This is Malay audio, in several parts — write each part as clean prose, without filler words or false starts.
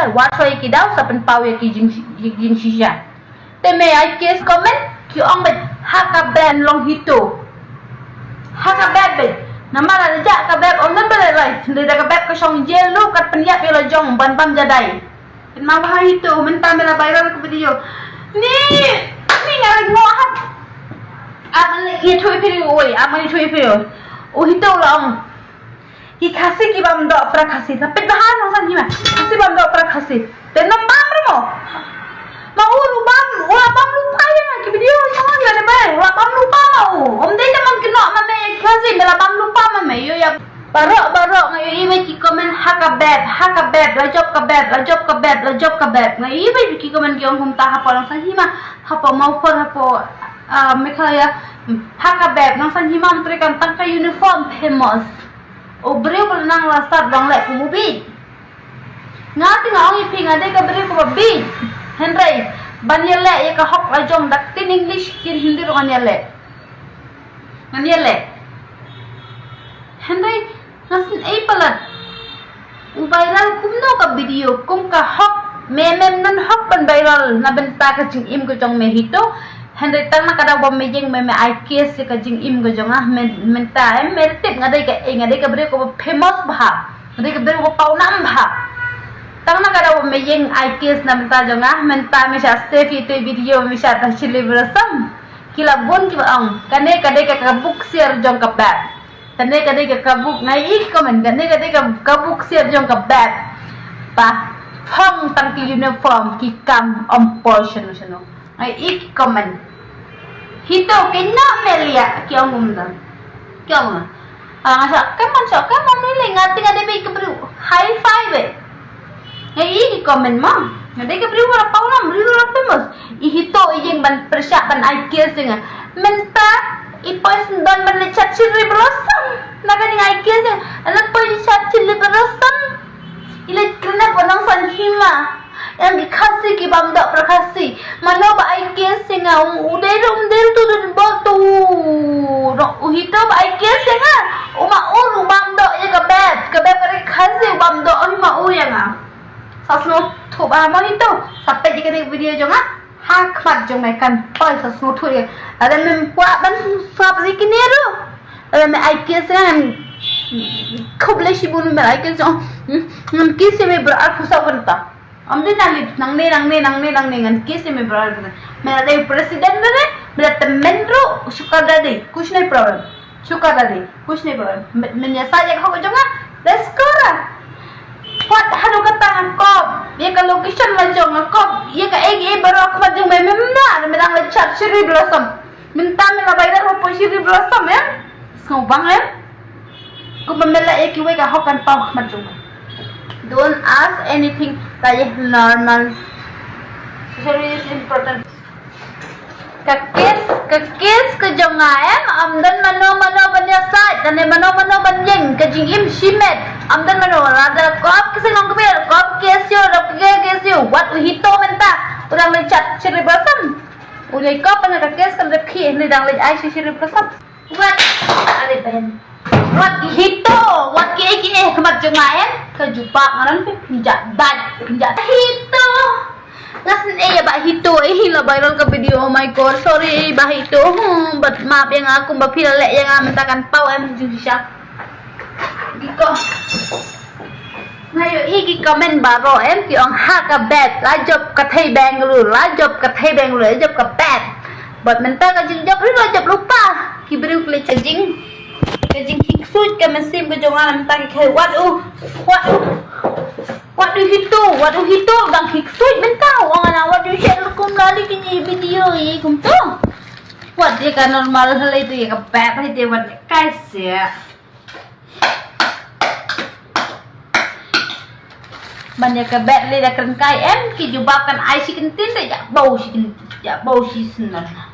shisha wa so ki daw sa pen pau ki jing shisha te me ai case comment ki ong bet haka ben long hito haka bet nama la ja ka bet on number lai de ka bet ko song jel lu kat pen ya la jong ban pam jadai pen ma ba hito men ta me la viral ko video ni ngai ngo hat aman ye thui phi oi aman thui phi o hito long ki khasi ki bam do pra khasi na pe bahan no san hima khasi bam do pra khasi te nam bam mo ma u bam wa bam lu pa ya ki video sama ga ne ba wa bam lu pa ma om de man ki no ma me khasi me la bam lu pa ma me yo ya baro ngai i me ki comment haka beb la job ka beb ngai i me ki comment ki om ta ha pa lang san hima ha pa mau pa ha po me khaya haka beb nang san hima mtre kan tan ka uniform famous o breu ko nang la start dong le ku bi ngati ngau i ping ade ka breu ko bi henry banyele ye ka hok la jong dak tin english kin hindi ro nganyele henry nasin ai palat u viral kumno ka video kum ka hok memem nan hok ban viral na benta ka jing im ko jong me hito henry tang na kada bom mejing me ai case ka jing im go jong ah men ta em me tip ngadai ka bre ko famous bha ngadai ka bre ko pau nam bha tang na kada bom mejing ai case na menta jong ah men ta me sha save itu video me sha ta chile brasam kila bon ki baong kane kadai ka book share jong ka ba kane kadai ka book ngai ik comment kane kadai ka book share jong ka ba pa phong tang ki uniform ki kam om portion no ai ik comment hito kena melia kyong umda kyong ngasa kaman ni ngati ngade be kebru high five ai ik comment ma ngade kebru wala paulam riru famous I hito ijeng ban persyak ban ai kies dengan menta I pois don ban lechat chiri blossom naga ni ai kies anak pois chat chiri blossom ila kena bonang san hima yang dikasih ki bamda prakasi mana ba ai kies nga udel tu botu hito ba ai kies nga uma uru bamda ya ka beb kare khasi bamda ma u ya nga sasno thoba ma hito sampai jika ni video jonga hak mat jong mai kan poi sasno thu ya ada mem kwa ban sap rikini ru ada me ai kies nga khoble shibun me ai kies jong ngam kies me bra khusa banta amde nang ne ngan kese me brar mera de president ne mera temendro suka dade kuch nahi problem suka dade kuch nahi problem men ya saja kau jonga let's go ra pot hanu kata kop ye ka location la jonga kop ye ka eg barok ma jong me memna mera la chat cherry blossom minta me la bayar ho cherry blossom ya skau bang ya ko memela ek we ka hokan pau ma jong don't ask anything that normal socially is important kakis ke jongaem amdan mano banya sat dan mano banjeng ke jingim shimet amdan mano ada kop kesenong kepir kop kesio what hito menta urang lechat ciri basam ulai kop na kakis kan rekhi ni dang lej ai ciri basam what are ben what hito what ki kemat jongaem kejupak ngaran pe pinjat hito nasin ya ba hito hila viral ke video oh my god sorry ba hito but maaf yang aku mbak pila yang mentakan pau em jusha diko ngayo iki comment baro em ki ong ha ka bad la job ka thai Bangalore job ka bad but menta ka jing job ri job lupa ki beriu kle chajing hiksut ka mesim ke jongan menta ki what do hito bang hiksut menta wang ana what do share kum gali ki video i kum to what dia ka normal hal itu ya ka bad dia what guys ya banyak ke bad le da kan kai em ki jubakan ai si kentin ya bau si senar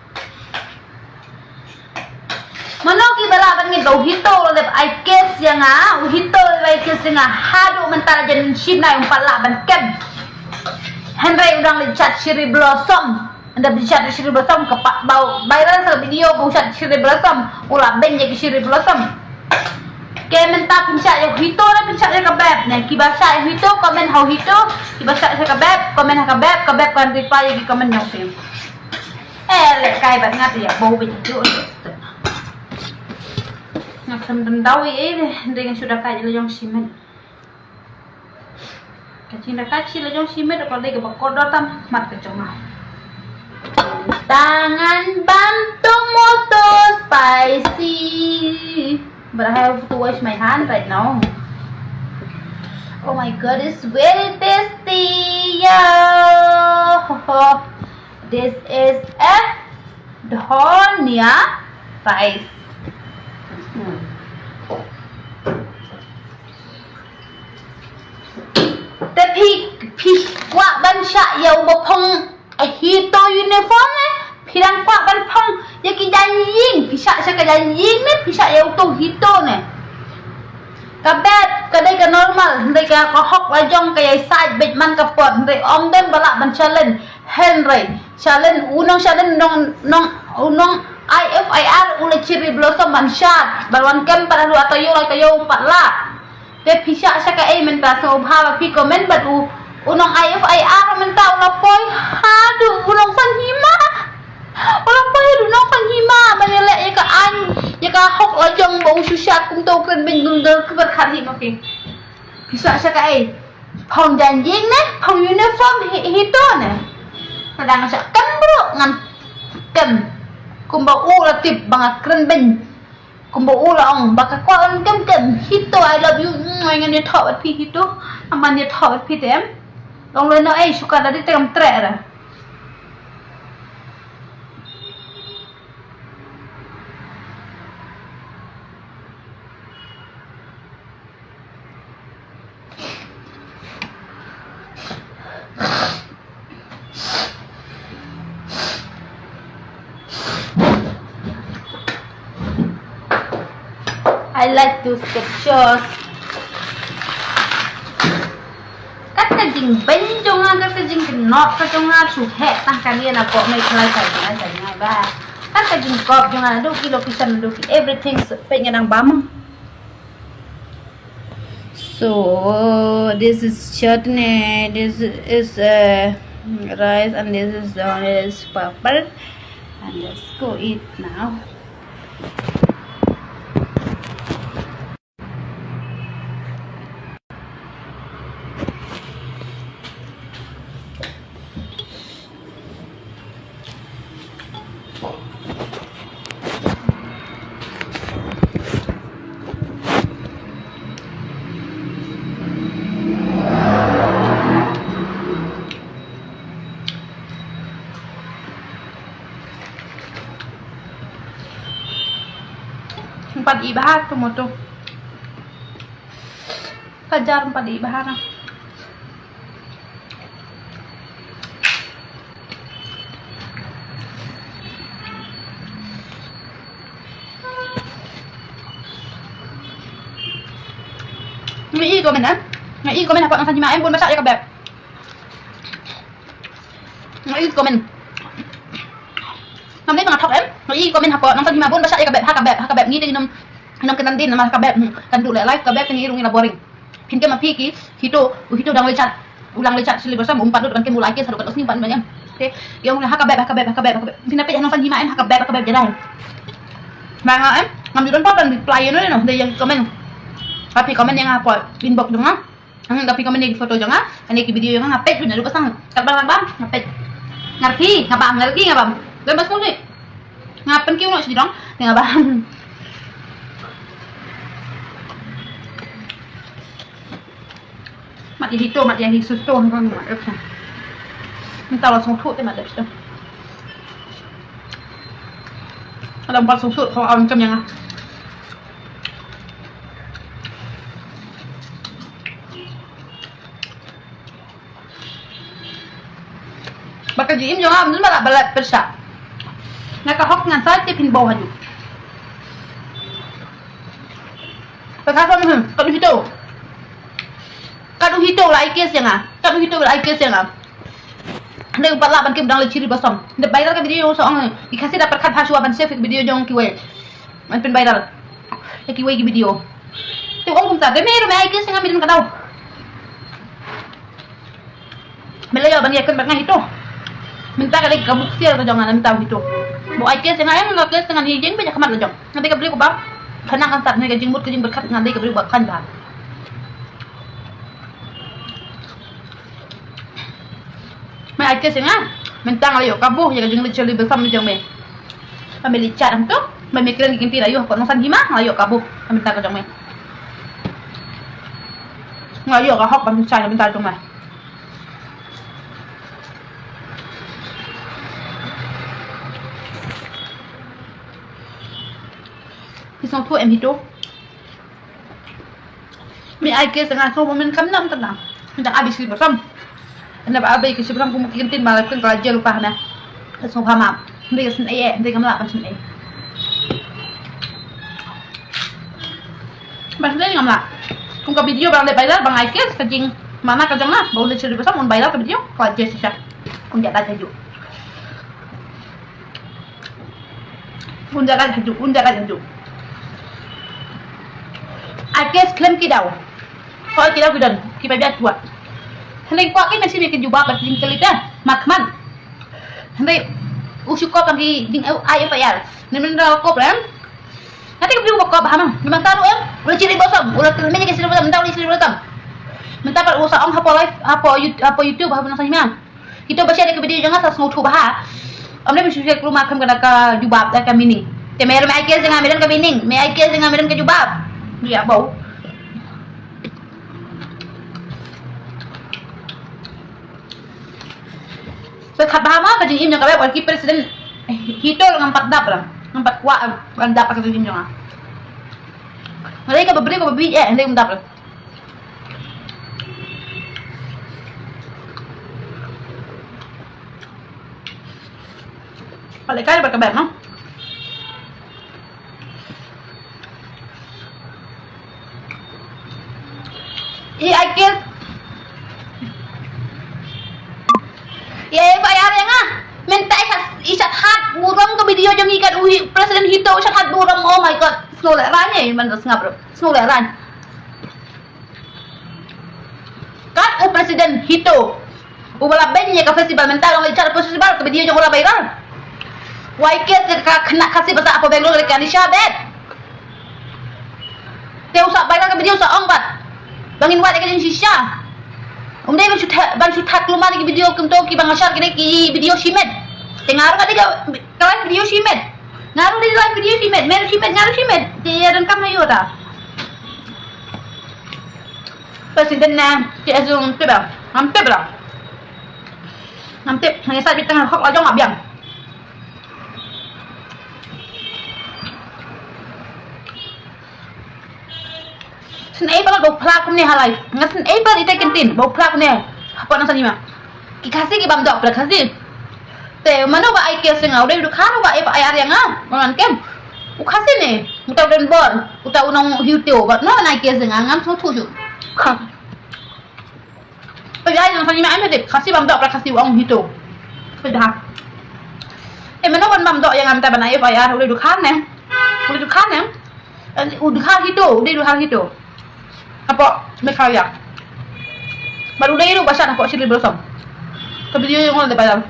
Mano ki bala ban ngi do hito le ai kes yang hito le kes yang hadu mental jen sina yung pala ban ken Henry udang le chat cherry blossom anda bi chat cherry blossom ke pak bau viral sa video bu chat cherry blossom ulah ben je cherry blossom ke menta pincak yang hito na pincak yang kabeb ne kibasa yang hito komen hau hito kibasa yang kabeb komen ha kabeb kan reply lagi komen yang film lek kai bat ngat ya bau begitu nak sendawi dengan sudah kai lejong simen kacing dah kacil lejong simen kalau dia kebakodor tam mat kecongah tangan bantu motor spicy. But I have to wash my hand right now. Oh my god, it's very tasty. Yeah. This is a dhania rice. Tapi wak ban syak yau bopong hito uniform pirang kuat ban pong ya ki janjing pisak sa ka janjing ne pisak ya utuh hito ne kabet kadai ka normal ndai ka hok lajong kaya side bit man ka pot ndai om den balak ban challenge henry challenge unong challenge unong IFIR ule ciri blossom ban shat balwan kem pada lu atayo 4 lak de pisak sa ka menta so bha pi comment bat unong IFIR menta ula poi aduh unong san hima orang pay unong san hima manelek ya ka an ya ka hok lajong bau susah kum to kren ben gundel keberkat hi makin bisa sa ka phong janjing ne phong uniform hito ne kadang sa kan bro ngan kem kum bau la tip bangat kren ben kum bau la ong baka kwa on kem hito I love you ngan ni thok bat pi hito aman ni thok bat pi tem long le no suka dari tem tre ra I like to pictures. Các cái dinh bánh trong các cái dinh cái nọt các trong su hẹ tăng cái này là có mấy cái này ba. Các cái dinh cọp trong đôi khi location đôi khi everything phải nghe đang bám. So this is chutney, this is rice, and this is pepper, and let's go eat now. Empat ibahar tomato kejar 4 ibahar ngai komen apa nang sanjima em pun masak ya kabeh ngai komen Nam nang thok em ngai komen apa nang sanjima pun masak ya kabeh ngi nom kenan din nama kabeh kan dulu live kabeh ni irung ina boring pinke ma piki hito dang lecat ulang lecat sili bersama umpan kan ke mulai ke saru kan usni ban banyak oke yang kabeh pinape yang nang sanjima em kabeh jadang manga em ngambil don papan reply no de yang komen tapi komen yang apa inbox dong tapi komen di foto dong ini video yang ngapet punya lupa sang terbang ngapet ngerti ngabam lepas pun sih ngapen kiu no sih dong ngabam mat yang hito mat yang hisus tuh kan minta langsung tuh tema deh tuh ada 4 susut soal macam yang Baka jiim jo ngam nula balat persa. Nakahok ngan sa te pin bawah ju. Baka sa mo kadu hito la ikes yang kadu hito la ikes yang Ndek pala ban ke dang le ciri basom. Ndek viral ka video so ang ikasi dapat kan pasua ban save video jong kiwe. Man pin viral. Kiwe video. Thì ông cũng trả cái mẹ rồi mẹ ai kia sang mình cái đâu. Mình lấy ban yakin banget itu. Minta kali kabuk sial ke jangan minta itu. Mau ai kia sang ai lo kia sang ni jeng banyak kamar lo jong. Nanti kabri ko bang. Kana kan tat ni ka jingmut ka jing berkat nanti kabri ko kan ba. Mẹ ai kia sang ai. Minta kali yo kabu ya ka jing leceli bersam ni jong me. Kami licat tu. Mày mikirin kinti ayo kok nang san hima ayo kabu. Kami minta ka jong me. Ngayo ka hok ban sai minta jong me. Xong thôi em hito mi ai kia sangat so momen kam nam tenang hendak habis libur sam hendak abai ke seberang ku mungkin tin malah kan kelajar lupa na so paham ndai sen ai ndai kamla pan sen ai bang ndai ngamla kung ka video bang dai bayar bang ai kia kajing mana kajang na bau le cerita sam on bayar ke video kelajar sisa kung jaga haju unjaga haju Akes klaim kidau. Kalau kidau kidan, kita biar buat. Hendak kuat kita masih bikin jubah berting kelita, makman. Hendak usuk kau panggil ding ayam bayar. Ni mendak kau pelan. Nanti kita beli kau bahan. Memang tahu em. Ulah ciri bosam, ulah terima je ciri bosam, mentau ni ciri bosam. Mentau per usaha orang apa live, apa YouTube, apa nasi mana. Kita baca ada video jangan sas ngutu bah. Amne mesti share rumah kam kada ka jubah ka mini. Te mer mai kes jangan medan ka bining, mai kes jangan medan ka jubah. Dia bau. Sekat bahama ka jing im yang kabe wal ki presiden hitol ngampat dap lang. Ngampat kuat ang dap ka jing im yang. Mereka berbeli ko bebi ndai mendap lang. Palekay berkabar no? I guess bayar yang minta isat hat burung ke video jong ikan presiden hito isat hat burung oh my god snow leranya man ngap snow leran kan presiden hito ubala benye ke festival mental orang cara festival ke video jong ora viral waikes kena kasih bahasa apa Bangalore kan isabet dia usah viral ke video usah ongbat bangin wat ka shisha umdai ban suthat lumar ki video kum to ki bang ashar ki video shimet tengaru ka live video shimet ngaru di live video shimet mer shimet ngaru shimet dia dan kam hayo ta presiden na ti azung tebra hamte hanya sa bitang hok la jong abyang sen ai bala bau plak ne halai ngasen ai bal ite kentin bau plak ne apa nang sanima ki kasih ki bam dok plak kasih te mano ba ai ke sengau dei du khanu ba ai pa ai yang man kem u kasih ne utau den bon utau nong hiuteo ba no nai ke sengau ngam so thu ju pa ai nang sanima ai me kasih bam dok plak kasih wong hiuteo pa dah mano ban bam dok yang am ta ban ai pa ai du khan ne u du khan hiuteo dei du khan hiuteo apa mereka ya baru deh itu bahasa apa sih bersam ke video yang ada bayar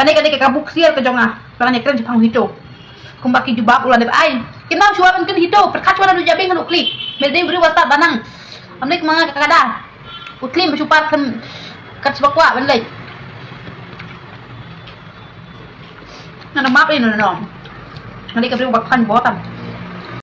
kane kabuk sial ke jonga karena keren Jepang hito kumbaki jubab ulah dep ai kenal suaran kan hito perkat suara du jabing kan klik berde beri WhatsApp banang amnek mga kakada uklim bersupat kan sebakwa benlai nana map ini nana nanti kabri bakkan botam